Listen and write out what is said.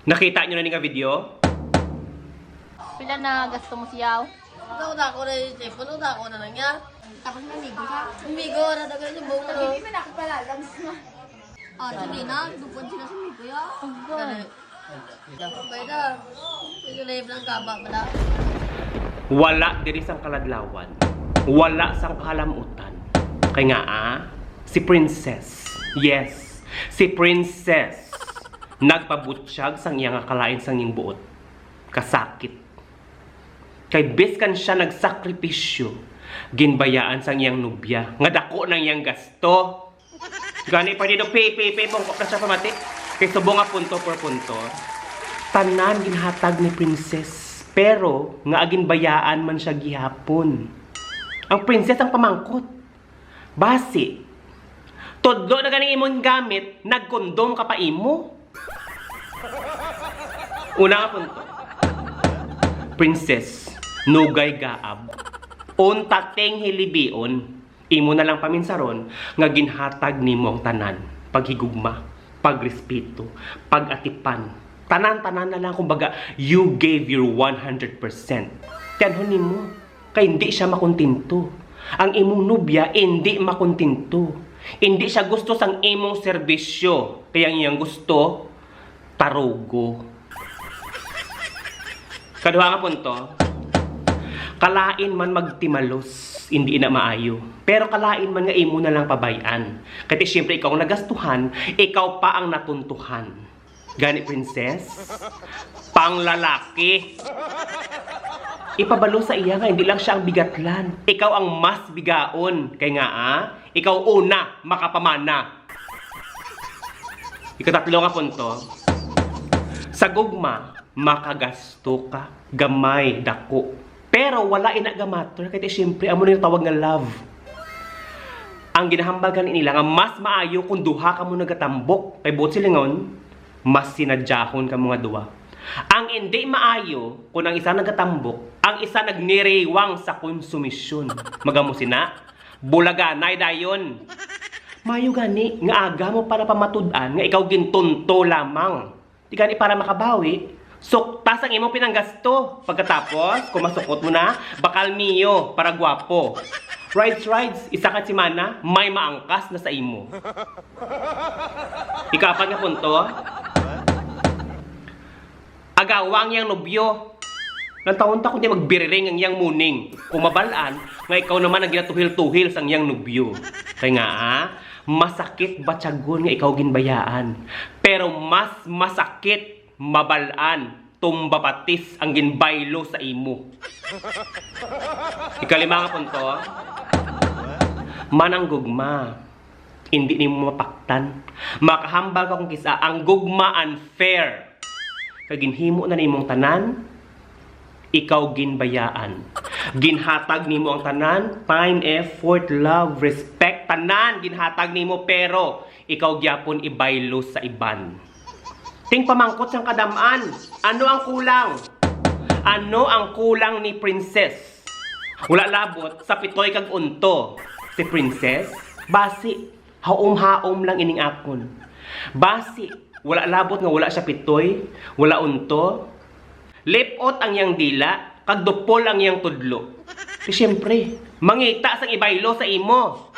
Nakita nyo na nga video? Pila na gasto mo siyaw? Uda ko na yung cellphone, uda ko na lang niya. Tapos namigo siya. Umigo, nadagal yung buhok ko. Hindi man ako pala, labs na. Sige na, dupon sila sa migo ya. Okay na. Pwede na yung ng kaba pala. Wala diri sang kaladlawan. Wala sang kahalamutan. Kaya nga si Princess. Yes, si Princess. Nagpabutsyag sang iyang akalain sang iyang buot. Kasakit. Kay biskan siya nagsakripisyo. Ginbayaan sang iyang nubya. Nga dako nang iyang gasto. Gani pa dito, pay, bongkok na siya pamati. Kay subo nga punto por punto. Tanan ginhatag ni Princess. Pero, nga ginbayaan man siya gihapon. Ang Princess ang pamangkot. Basi. Todlo na ganing imong gamit, nagkondom ka pa imo. Una nga punto. Princess, nugay gaab. Untateng hilibion, imo na lang paminsaron, nga ginhatag nimo ang tanan. Paghigugma, pagrespeto, pagatipan. Tanan-tanan na lang, kumbaga, you gave your 100%. Tiyanhon nimo, kay hindi siya makontinto. Ang imong nubya, hindi makontinto. Hindi siya gusto sang imong serbisyo. Kaya ang iyang gusto, tarugo. Kaduha nga punto, kalain man magtimalos, hindi na maayo. Pero kalain man nga imo na lang pabayan. Kasi siyempre ikaw ang nagastuhan, ikaw pa ang natuntuhan. Gani, Princess? Panglalaki. Ipabalo sa iya nga, hindi lang siya ang bigatlan. Ikaw ang mas bigaon. Kaya nga ikaw una makapamana. Ikatatlo nga punto, sa gugma, makagasto ka, gamay, dako. Pero wala inagamatter, kaya siyempre, amo na yung tawag nga love. Ang ginahambagan nila nga mas maayo kung duha ka mo nagatambok. Kay buot silingon, mas sinadyahon ka mga duwa. Ang hindi maayo, kung ang isa nagatambok, ang isa nagniriwang sa konsumisyon. Magamo sina, bulaganay dayon. Mayo gani, nga aga mo para pamatudan, nga ikaw gintunto lamang. Di gani para makabawi, suktas ang imong pinanggasto. Pagkatapos, kung masukot mo na, bakal miyo para gwapo. Rides, isa ka simana, may maangkas na sa imo. Ikapat nga punto, agawang yang nobyo. Nang taon ta kundi magbiriring ang yang muning. Kung mabalaan, nga ikaw naman ang ginatuhil-tuhil sang yang nobyo. Kaya nga masakit batyagon nga ikaw ginbayaan. Pero mas masakit mabalaan, tumbapatis ang ginbaylo sa imo. Ikalima nga punto, manang gugma, hindi nimo mapaktan. Makahambal ka kung kisa, ang gugma unfair. Kaginhimo na nimong tanan, ikaw ginbayaan. Ginhatag nimo ang tanan, time, effort, love, respect, tanan ginhatag nimo, pero ikaw gyapon ibaylo sa iban. Ting pamangkot sang kadamaan, ano ang kulang? Ano ang kulang ni Princess? Wala labot sa pitoy kag unto. Si Princess, basi, haom-haom lang ining akon. Basi, wala labot nga wala siya pitoy, wala unto. Lipot ang yang dila, kag dupol ang yang tudlo. Siyempre, mangita sang ibaylo sa imo.